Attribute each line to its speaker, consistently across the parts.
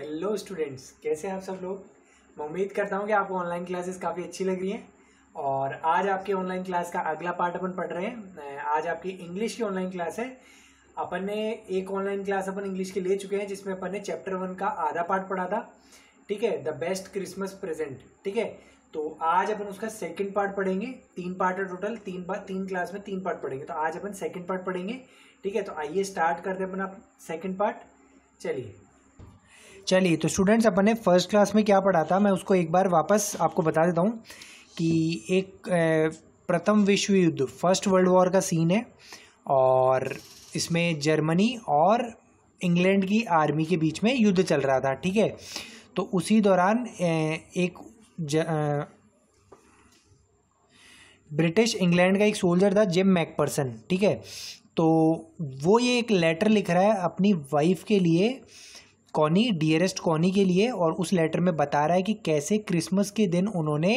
Speaker 1: Hello students, कैसे हैं आप सब लोग। मैं उम्मीद करता हूं कि आपको ऑनलाइन क्लासेस काफ़ी अच्छी लग रही हैं। और आज आपके ऑनलाइन क्लास का अगला पार्ट अपन पढ़ रहे हैं। आज आपकी इंग्लिश की ऑनलाइन क्लास है। अपन ने एक ऑनलाइन क्लास अपन इंग्लिश की ले चुके हैं जिसमें अपन ने चैप्टर 1 का आधा पार्ट पढ़ा था। ठीक है, द बेस्ट क्रिसमस प्रेजेंट। ठीक है, तो आज अपन उसका सेकंड पार्ट पढ़ेंगे। 3 पार्ट है टोटल, तीन क्लास में 3 पार्ट पढ़ेंगे। तो आज अपन सेकंड पार्ट पढ़ेंगे। ठीक है, तो आइए स्टार्ट करते हैं अपना सेकंड पार्ट। चलिए तो स्टूडेंट्स, अपन ने फर्स्ट क्लास में क्या पढ़ा था मैं उसको एक बार वापस आपको बता देता हूँ कि एक प्रथम विश्व युद्ध, फर्स्ट वर्ल्ड वॉर का सीन है और इसमें जर्मनी और इंग्लैंड की आर्मी के बीच में युद्ध चल रहा था। ठीक है, तो उसी दौरान एक ब्रिटिश इंग्लैंड का एक सोल्जर था, जिम मैकपर्सन। ठीक है, तो वो ये एक लेटर लिख रहा है अपनी वाइफ के लिए, कॉनी, डियरेस्ट कॉनी के लिए। और उस लेटर में बता रहा है कि कैसे क्रिसमस के दिन उन्होंने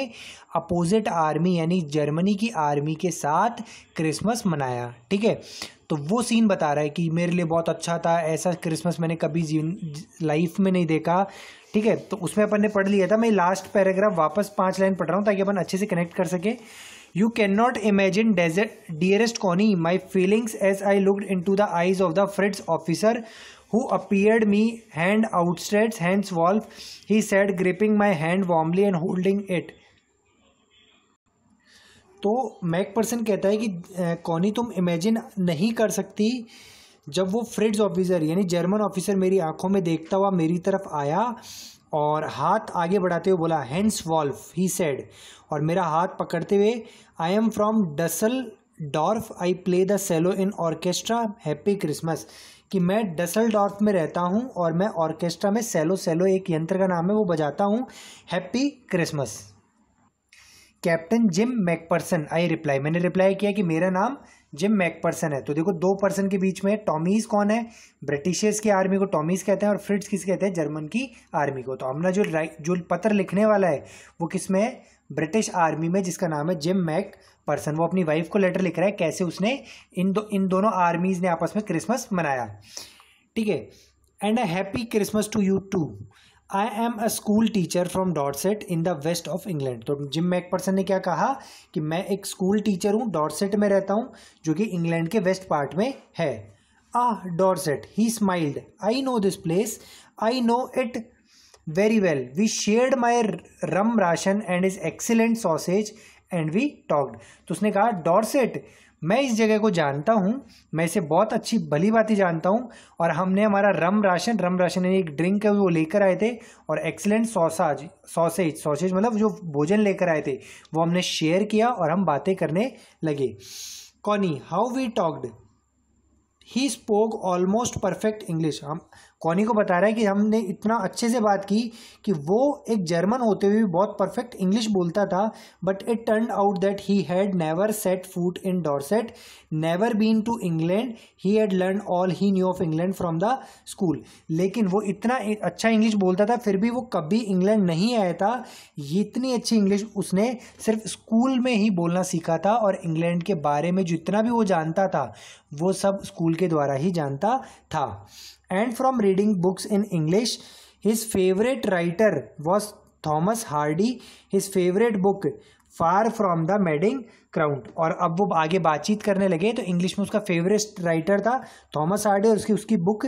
Speaker 1: अपोजिट आर्मी यानी जर्मनी की आर्मी के साथ क्रिसमस मनाया। ठीक है, तो वो सीन बता रहा है कि मेरे लिए बहुत अच्छा था, ऐसा क्रिसमस मैंने कभी लाइफ में नहीं देखा। ठीक है, तो उसमें अपन ने पढ़ लिया था। मैं लास्ट पैराग्राफ वापस 5 लाइन पढ़ रहा हूँ ताकि अपन अच्छे से कनेक्ट कर सके। You cannot imagine, dearest Connie, my feelings as I looked into the eyes of the Fritz officer who appeared me hand outstretched, hands Wolf, he said, gripping my hand warmly and holding it. तो McPherson कहता है कि Connie, तुम imagine नहीं कर सकती, जब वो फ्रिट्ज ऑफिसर यानी जर्मन ऑफिसर मेरी आंखों में देखता हुआ मेरी तरफ आया और हाथ आगे बढ़ाते हुए बोला, हैंड्स वॉल्फ ही सेड, और मेरा हाथ पकड़ते हुए, I am from Dusseldorf, I play the cello in orchestra, happy Christmas. कि मैं डसलडॉर्फ में रहता हूँ और मैं ऑर्केस्ट्रा में सेलो एक यंत्र का नाम है वो बजाता हूँ, happy Christmas. Captain Jim Macpherson, I reply, मैंने रिप्लाई किया कि मेरा नाम जिम मैकपर्सन है। तो देखो, 2 पर्सन के बीच में टॉमीज कौन है, ब्रिटिशर्स की आर्मी को टॉमीज कहते हैं और फ्रिट्ज किस कहते हैं, जर्मन की आर्मी को। तो हमने जो पत्र लिखने वाला है वो किस में है, ब्रिटिश आर्मी में, जिसका नाम है जिम मैकपर्सन। वो अपनी वाइफ को लेटर लिख रहा है कैसे उसने इन दोनों आर्मीज ने आपस में क्रिसमस मनाया। ठीक है, and a happy Christmas to you too, I am a school teacher from Dorset in the west of England. तो जिम मैकपर्सन ने क्या कहा कि मैं एक स्कूल टीचर हूँ, डॉर्सेट में रहता हूँ जो कि इंग्लैंड के वेस्ट पार्ट में है। Dorset, he smiled, I know this place, I know it very well, we shared my rum ration and is excellent sausage and we talked. तो उसने कहा, डॉर्सेट, मैं इस जगह को जानता हूँ, मैं इसे बहुत अच्छी भली बाती जानता हूँ, और हमने हमारा रम राशन यानी एक ड्रिंक है वो लेकर आए थे, और एक्सीलेंट सॉसेज मतलब जो भोजन लेकर आए थे वो हमने शेयर किया और हम बातें करने लगे। Connie, how we talked, he spoke almost perfect English. हम कॉनी को बता रहा है कि हमने इतना अच्छे से बात की कि वो एक जर्मन होते हुए भी बहुत परफेक्ट इंग्लिश बोलता था। But it turn out that he had never set foot in Dorset, never been to England, he had learn all he knew of England from the school. लेकिन वो इतना अच्छा इंग्लिश बोलता था फिर भी वो कभी इंग्लैंड नहीं आया था। इतनी अच्छी इंग्लिश उसने सिर्फ स्कूल में ही बोलना सीखा था, और इंग्लैंड के बारे में जितना भी वो जानता था वो सब स्कूल के द्वारा ही जानता था। And from reading books in English, his favourite writer was Thomas Hardy, his favourite book far from the madding crowd. और अब वो आगे बातचीत करने लगे तो इंग्लिश में उसका फेवरेट राइटर था थॉमस हार्डी, और उसकी book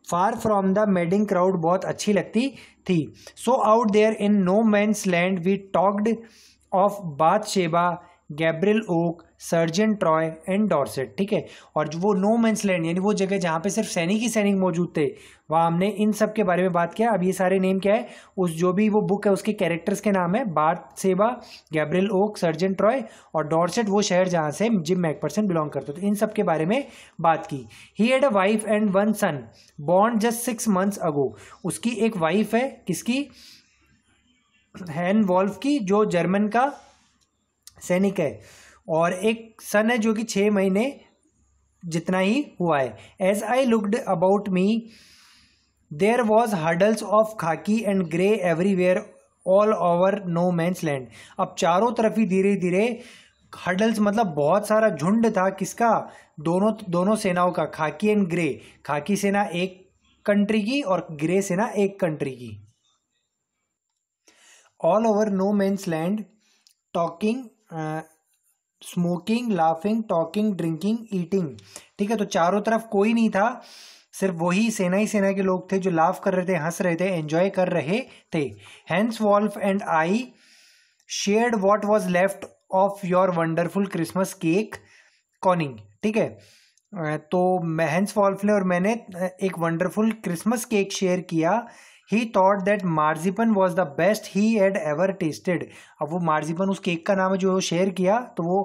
Speaker 1: far from the madding crowd बहुत अच्छी लगती थी। So out there in no man's land we talked of Bathsheba, Gabriel Oak, surgeon Troy and Dorset. ठीक है, और जो वो नो मैन्स लैंड यानी वो जगह जहाँ पे सिर्फ सैनिक ही सैनिक मौजूद थे, वहाँ हमने इन सब के बारे में बात किया। अब ये सारे नेम क्या है, उस जो भी वो बुक है उसके कैरेक्टर्स के नाम है, बाथशेबा, गैब्रियल ओक, सर्जन ट्रॉय और डॉर्सेट वो शहर जहाँ से जिम मैकपर्सन बिलोंग करते। तो इन सब के बारे में बात की। He had a wife and 1 son born just 6 months ago. उसकी एक वाइफ है, किसकी, हैन वॉल्फ की, जो जर्मन का सैनिक है, और एक सन है जो कि 6 महीने जितना ही हुआ है। As I looked about me there was huddles of khaki and grey everywhere all over no man's land. अब चारों तरफ ही धीरे धीरे हडल्स मतलब बहुत सारा झुंड था, किसका, दोनों सेनाओं का, खाकी एंड ग्रे। खाकी सेना एक कंट्री की और ग्रे सेना एक कंट्री की। All over no man's land talking smoking laughing talking drinking eating. ठीक है, तो चारों तरफ कोई नहीं था, सिर्फ वही सेना ही सेना के लोग थे जो लाफ कर रहे थे, हंस रहे थे, एंजॉय कर रहे थे। Hans Wolf and I shared what was left of your wonderful Christmas cake Connie. ठीक है, तो हेंस वॉल्फ ने और मैंने एक वंडरफुल क्रिसमस केक शेयर किया। He thought that marzipan was the best he had ever tasted. अब वो मार्जिपन उस केक का नाम है जो शेयर किया, तो वो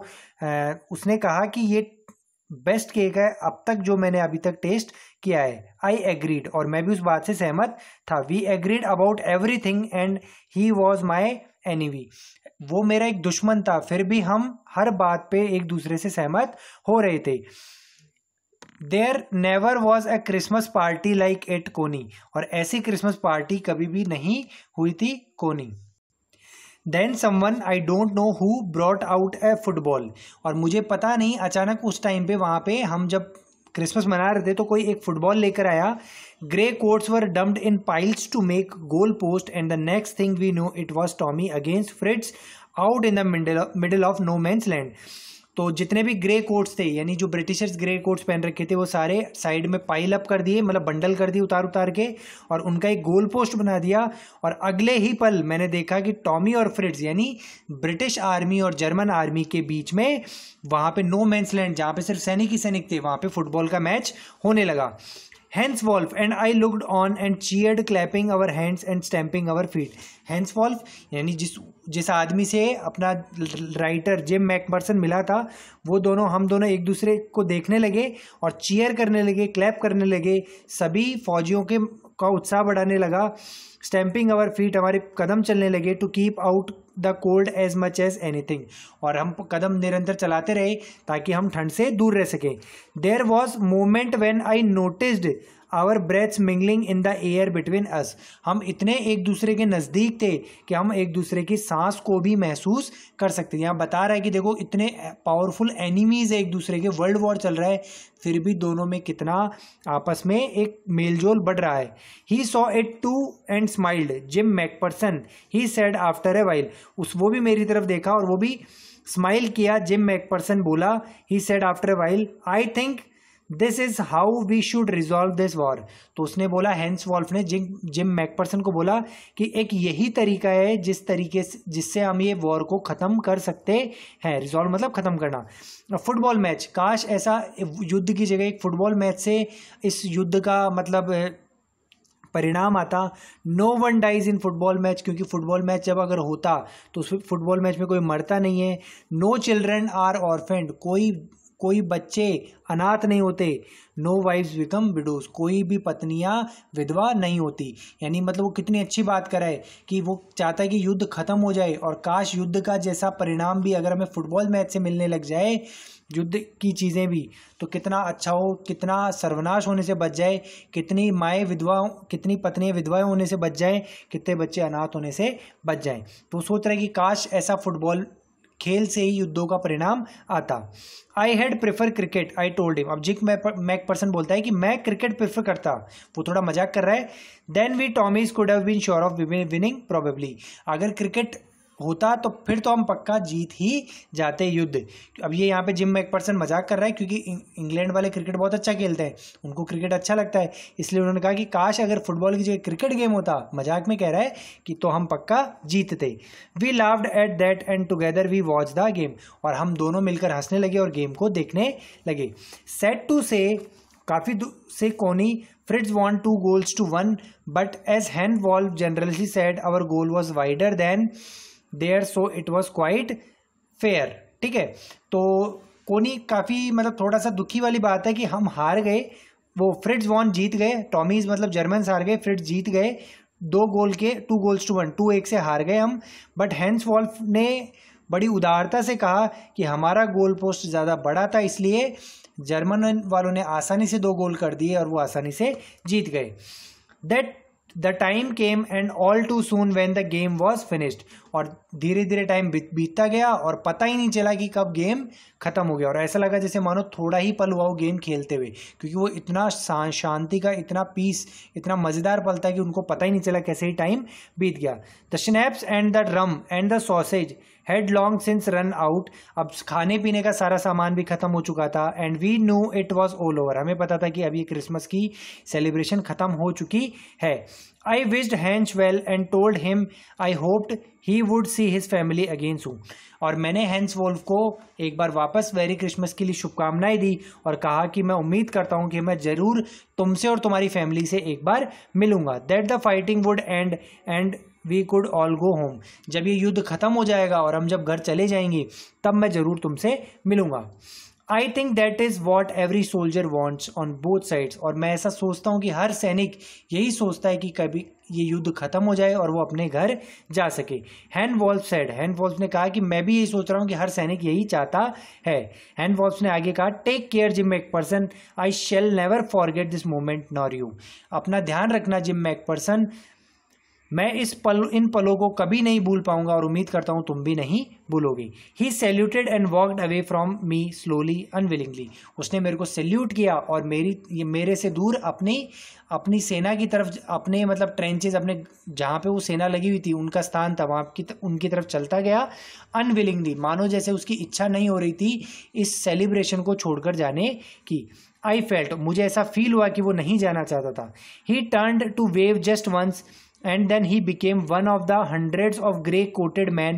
Speaker 1: उसने कहा कि ये बेस्ट केक है अब तक जो मैंने अभी तक टेस्ट किया है। आई एग्रीड, और मैं भी उस बात से सहमत था। We agreed about everything and he was my enemy. वो मेरा एक दुश्मन था, फिर भी हम हर बात पे एक दूसरे से सहमत हो रहे थे। There never was a Christmas party like at Connie, और ऐसी क्रिसमस पार्टी कभी भी नहीं हुई थी Connie. Then someone I don't know who brought out a football, और मुझे पता नहीं अचानक उस टाइम पे वहाँ पे हम जब क्रिसमस मना रहे थे तो कोई एक फुटबॉल लेकर आया। Grey coats were dumped in piles to make goal post and the next thing we know it was Tommy against Fritz out in the middle of no man's land. तो जितने भी ग्रे कोट्स थे, यानी जो Britishers grey quotes पहन रखे थे, वो सारे साइड में पाइल अप कर दिए, मतलब बंडल कर दिए उतार उतार के, और उनका एक गोल पोस्ट बना दिया। और अगले ही पल मैंने देखा कि टॉमी और फ्रिट्ज यानी ब्रिटिश आर्मी और जर्मन आर्मी के बीच में वहाँ पे नो मैन्स लैंड, जहाँ पे सिर्फ सैनिक ही सैनिक थे, वहाँ पे फुटबॉल का मैच होने लगा। Hans Wolf and I looked on and cheered clapping our hands and stamping our feet. Hans Wolf यानी जिस आदमी से अपना राइटर जिम मैकफर्सन मिला था, वो दोनों हम दोनों एक दूसरे को देखने लगे और चीयर करने लगे, क्लैप करने लगे, सभी फौजियों का उत्साह बढ़ाने लगा। स्टैम्पिंग अवर फीट, हमारे कदम चलने लगे। To keep out the cold as much as anything, और हम कदम निरंतर चलाते रहे ताकि हम ठंड से दूर रह सकें। There was moment when I noticed our breaths mingling in the air between us. हम इतने एक दूसरे के नज़दीक थे कि हम एक दूसरे की सांस को भी महसूस कर सकते थे। यहाँ बता रहा है कि देखो इतने पावरफुल एनिमीज़ है एक दूसरे के, वर्ल्ड वॉर चल रहा है, फिर भी दोनों में कितना आपस में एक मेलजोल बढ़ रहा है। He saw it too and smiled Jim McPherson, he said after a while. वो भी मेरी तरफ देखा और वो भी स्माइल किया। जिम मैकफर्सन बोला, he said after a while, I think this is how we should resolve this war. तो उसने बोला, हेंस वॉल्फ ने जिम मैकफर्सन को बोला कि एक यही तरीका है जिससे हम ये वॉर को ख़त्म कर सकते हैं। रिजॉल्व मतलब ख़त्म करना। फुटबॉल मैच, काश ऐसा युद्ध की जगह एक फुटबॉल मैच से इस युद्ध का मतलब परिणाम आता। No one dies in football match, क्योंकि फुटबॉल मैच जब अगर होता तो उस फुटबॉल मैच में कोई मरता नहीं है। नो चिल्ड्रन आर ऑर्फेंड, कोई बच्चे अनाथ नहीं होते। नो वाइफ्स बिकम विडोज, कोई भी पत्नियां विधवा नहीं होती। यानी मतलब वो कितनी अच्छी बात कर रहा है कि वो चाहता है कि युद्ध खत्म हो जाए, और काश युद्ध का जैसा परिणाम भी अगर हमें फुटबॉल मैच से मिलने लग जाए, युद्ध की चीज़ें भी, तो कितना अच्छा हो, कितना सर्वनाश होने से बच जाए, कितनी पत्नियां विधवाएं होने से बच जाए, कितने बच्चे अनाथ होने से बच जाएं। तो सोच रहा है कि काश ऐसा फुटबॉल खेल से ही युद्धों का परिणाम आता। I had prefer cricket, I told him. अब जिम मैकफर्सन बोलता है कि मैं क्रिकेट प्रेफर करता, वो थोड़ा मजाक कर रहा है। Then we Tommies could have been sure of winning probably, अगर क्रिकेट होता तो फिर तो हम पक्का जीत ही जाते युद्ध। अब ये यहाँ पे जिम मैकफर्सन मजाक कर रहा है, क्योंकि इंग्लैंड वाले क्रिकेट बहुत अच्छा खेलते हैं, उनको क्रिकेट अच्छा लगता है, इसलिए उन्होंने कहा कि काश अगर फुटबॉल की जगह क्रिकेट गेम होता, मजाक में कह रहा है कि तो हम पक्का जीतते। We laughed at that and together we watch the game, और हम दोनों मिलकर हंसने लगे और गेम को देखने लगे। सेड टू से, काफ़ी से Connie, Fritz won 2 goals to 1, but as Hans Wolf generally said our goal was wider than their, so it was quite fair. ठीक है, तो कोनी काफ़ी मतलब थोड़ा सा दुखी वाली बात है कि हम हार गए, वो फ्रिट्ज वॉन जीत गए, टॉमीज मतलब जर्मन्स हार गए, फ्रिट्ज जीत गए 2 goals to 1, 2-1 से हार गए हम। बट हेंस वॉल्फ ने बड़ी उदारता से कहा कि हमारा गोल पोस्ट ज़्यादा बड़ा था, इसलिए जर्मन वालों ने आसानी से 2 गोल कर दिए और वो आसानी से जीत गए। That the time came and all too soon when the game was finished, और धीरे धीरे टाइम बीतता गया और पता ही नहीं चला कि कब गेम ख़त्म हो गया। और ऐसा लगा जैसे मानो थोड़ा ही पल हुआ वो गेम खेलते हुए, क्योंकि वो इतना शांति का, इतना पीस, इतना मज़ेदार पल था कि उनको पता ही नहीं चला कैसे ही टाइम बीत गया। The snaps and the rum and the sausage had long since run out. अब खाने पीने का सारा सामान भी ख़त्म हो चुका था। And we knew it was all over. हमें पता था कि अब ये क्रिसमस की सेलिब्रेशन ख़त्म हो चुकी है। I wished Hans well and told him I hoped he would see his family again soon. और मैंने हैंस वोल्फ को एक बार वापस वेरी क्रिसमस के लिए शुभकामनाएं दी और कहा कि मैं उम्मीद करता हूं कि मैं ज़रूर तुमसे और तुम्हारी फैमिली से एक बार मिलूंगा। That the fighting would end we could all go home. जब ये युद्ध ख़त्म हो जाएगा और हम जब घर चले जाएंगे तब मैं ज़रूर तुमसे मिलूंगा। I think that is what every soldier wants on both sides. और मैं ऐसा सोचता हूँ कि हर सैनिक यही सोचता है कि कभी ये युद्ध खत्म हो जाए और वो अपने घर जा सके। हैन वॉल्फ सेड, हैन वॉल्फ ने कहा कि मैं भी यही सोच रहा हूँ कि हर सैनिक यही चाहता है। हैन वॉल्फ ने आगे कहा, take care Jim McPherson, I shall never forget this moment nor you. अपना ध्यान रखना जिम मैकफर्सन, मैं इन पलों को कभी नहीं भूल पाऊंगा और उम्मीद करता हूं तुम भी नहीं भूलोगे। He saluted and walked away from me slowly unwillingly. उसने मेरे को सैल्यूट किया और मेरे से दूर अपनी सेना की तरफ, अपने मतलब ट्रेंचेस, अपने जहाँ पे वो सेना लगी हुई थी उनका स्थान था वहाँ उनकी तरफ चलता गया। अनविलिंगली, मानो जैसे उसकी इच्छा नहीं हो रही थी इस सेलिब्रेशन को छोड़कर जाने की। आई फेल्ट, मुझे ऐसा फील हुआ कि वो नहीं जाना चाहता था। He turned to wave just once and then he became one of the hundreds of grey coated men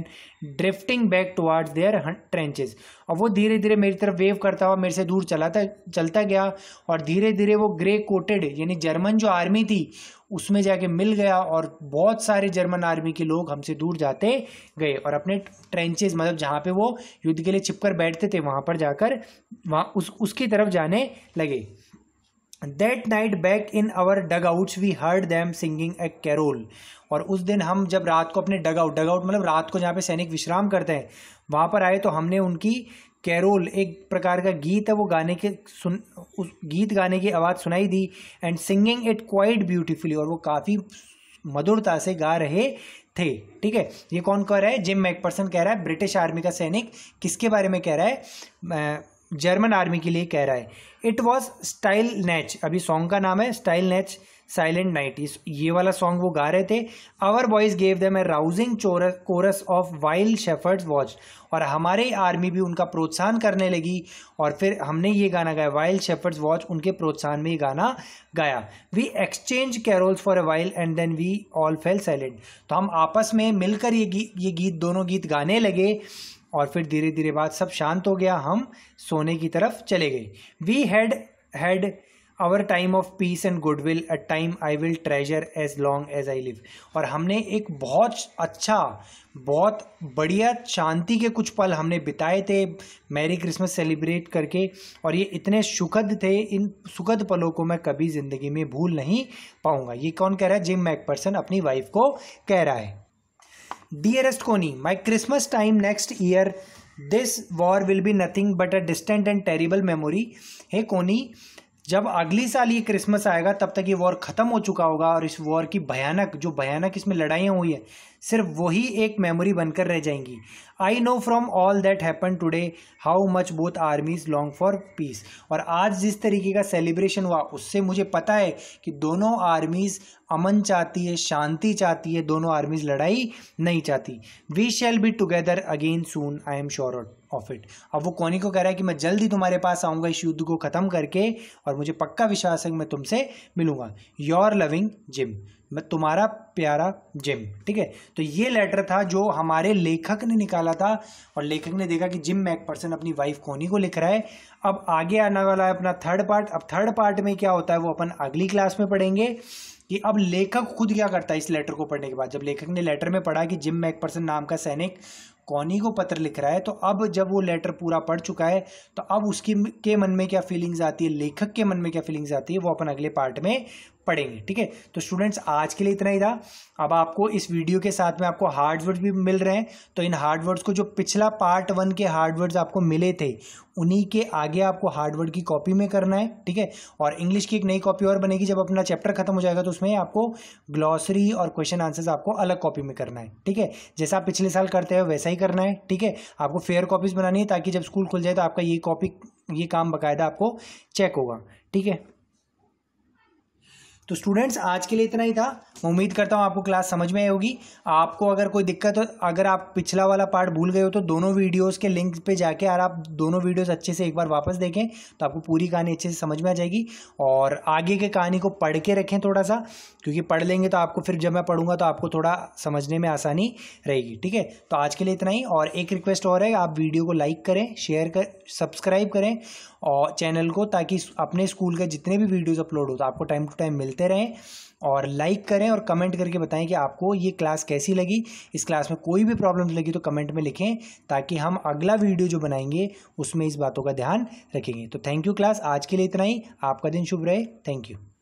Speaker 1: drifting back towards their trenches। और वो धीरे धीरे मेरी तरफ वेव करता हुआ मेरे से दूर चलता गया और धीरे धीरे वो ग्रे कोटेड यानी जर्मन जो आर्मी थी उसमें जाके मिल गया और बहुत सारे जर्मन आर्मी के लोग हमसे दूर जाते गए और अपने ट्रेंचेस मतलब जहाँ पे वो युद्ध के लिए छिपकर बैठते थे वहाँ पर जाकर उसकी तरफ जाने लगे। That night back in our dugouts we heard them singing a carol। और उस दिन हम जब रात को अपने डगआउट मतलब रात को जहाँ पे सैनिक विश्राम करते हैं वहाँ पर आए तो हमने उनकी कैरोल, एक प्रकार का गीत है वो उस गीत गाने की आवाज़ सुनाई दी। And singing it quite beautifully, और वो काफ़ी मधुरता से गा रहे थे। ठीक है, ये कौन कह रहा है? जिम मैकफर्सन कह रहा है, ब्रिटिश आर्मी का सैनिक। किसके बारे में कह रहा है? जर्मन आर्मी के लिए कह रहा है। इट वॉज स्टाइल नैच, अभी सॉन्ग का नाम है स्टाइल नैच साइलेंट नाइट, ये वाला सॉन्ग वो गा रहे थे। Our boys gave them a rousing chorus of wild shepherds watch, और हमारे आर्मी भी उनका प्रोत्साहन करने लगी और फिर हमने ये गाना गाया, वाइल्ड शेफर्ड्स वॉच, उनके प्रोत्साहन में ये गाना गाया। We exchange carols for a while and then we all fell silent. तो हम आपस में मिलकर ये गीत दोनों गीत गाने लगे और फिर धीरे धीरे बात सब शांत हो गया, हम सोने की तरफ चले गए। We had our time of peace and goodwill, a time I will treasure as long as I live. और हमने एक बहुत अच्छा, बहुत बढ़िया शांति के कुछ पल हमने बिताए थे मैरी क्रिसमस सेलिब्रेट करके, और ये इतने सुखद थे, इन सुखद पलों को मैं कभी ज़िंदगी में भूल नहीं पाऊंगा। ये कौन कह रहा है? जिम मैकफर्सन अपनी वाइफ को कह रहा है। Dearest Connie, my Christmas time next year, this war will be nothing but a distant and terrible memory। हे कोनी, जब अगली साल ये क्रिसमस आएगा तब तक ये वॉर ख़त्म हो चुका होगा और इस वॉर की भयानक इसमें लड़ाइयाँ हुई है सिर्फ वही एक मेमोरी बनकर रह जाएंगी। I know from all that happen today how much both आर्मीज long for piece. और आज जिस तरीके का सेलिब्रेशन हुआ उससे मुझे पता है कि दोनों आर्मीज अमन चाहती है, शांति चाहती है, दोनों आर्मीज लड़ाई नहीं चाहती। We shall be together again soon, I am sure of it. अब वो कोनी को कह रहा है कि मैं जल्दी तुम्हारे पास आऊँगा इस युद्ध को ख़त्म करके, और मुझे पक्का विश्वास है कि मैं तुमसे मिलूंगा। योर लविंग जिम, मैं तुम्हारा प्यारा जिम। ठीक है, तो ये लेटर था जो हमारे लेखक ने निकाला था और लेखक ने देखा कि जिम मैकफर्सन अपनी वाइफ कोनी को लिख रहा है। अब आगे आने वाला है अपना थर्ड पार्ट। अब थर्ड पार्ट में क्या होता है वो अपन अगली क्लास में पढ़ेंगे कि अब लेखक खुद क्या करता है इस लेटर को पढ़ने के बाद। जब लेखक ने लेटर में पढ़ा कि जिम मैकफर्सन नाम का सैनिक कॉनी को पत्र लिख रहा है, तो अब जब वो लेटर पूरा पढ़ चुका है तो अब उसके मन में क्या फीलिंग्स आती है, लेखक के मन में क्या फीलिंग्स आती है, वो अपन अगले पार्ट में पढ़ेंगे। ठीक है, तो स्टूडेंट्स आज के लिए इतना ही था। अब आपको इस वीडियो के साथ में आपको हार्ड वर्ड्स भी मिल रहे हैं, तो इन हार्ड वर्ड्स को जो पिछला पार्ट 1 के हार्ड वर्ड्स आपको मिले थे उन्हीं के आगे आपको हार्ड वर्ड की कॉपी में करना है। ठीक है, और इंग्लिश की एक नई कॉपी और बनेगी जब अपना चैप्टर खत्म हो जाएगा, तो उसमें आपको ग्लॉसरी और क्वेश्चन आंसर्स आपको अलग कॉपी में करना है। ठीक है, जैसा आप पिछले साल करते हो वैसा ही करना है। ठीक है, आपको फेयर कॉपीज बनानी है ताकि जब स्कूल खुल जाए तो आपका ये काम बकायदा आपको चेक होगा। ठीक है, तो स्टूडेंट्स आज के लिए इतना ही था। मैं उम्मीद करता हूँ आपको क्लास समझ में आई होगी। आपको अगर कोई दिक्कत हो, अगर आप पिछला वाला पार्ट भूल गए हो तो दोनों वीडियोस के लिंक पे जाके और आप दोनों वीडियोस अच्छे से एक बार वापस देखें तो आपको पूरी कहानी अच्छे से समझ में आ जाएगी। और आगे के कहानी को पढ़ के रखें थोड़ा सा, क्योंकि पढ़ लेंगे तो आपको फिर जब मैं पढ़ूंगा तो आपको थोड़ा समझने में आसानी रहेगी। ठीक है, तो आज के लिए इतना ही। और एक रिक्वेस्ट और है, आप वीडियो को लाइक करें, शेयर कर, सब्सक्राइब करें और चैनल को, ताकि अपने स्कूल के जितने भी वीडियोस अपलोड हो तो आपको टाइम टू टाइम मिलते रहें। और लाइक करें और कमेंट करके बताएं कि आपको ये क्लास कैसी लगी। इस क्लास में कोई भी प्रॉब्लम लगी तो कमेंट में लिखें, ताकि हम अगला वीडियो जो बनाएंगे उसमें इस बातों का ध्यान रखेंगे। तो थैंक यू क्लास, आज के लिए इतना ही। आपका दिन शुभ रहे। Thank you.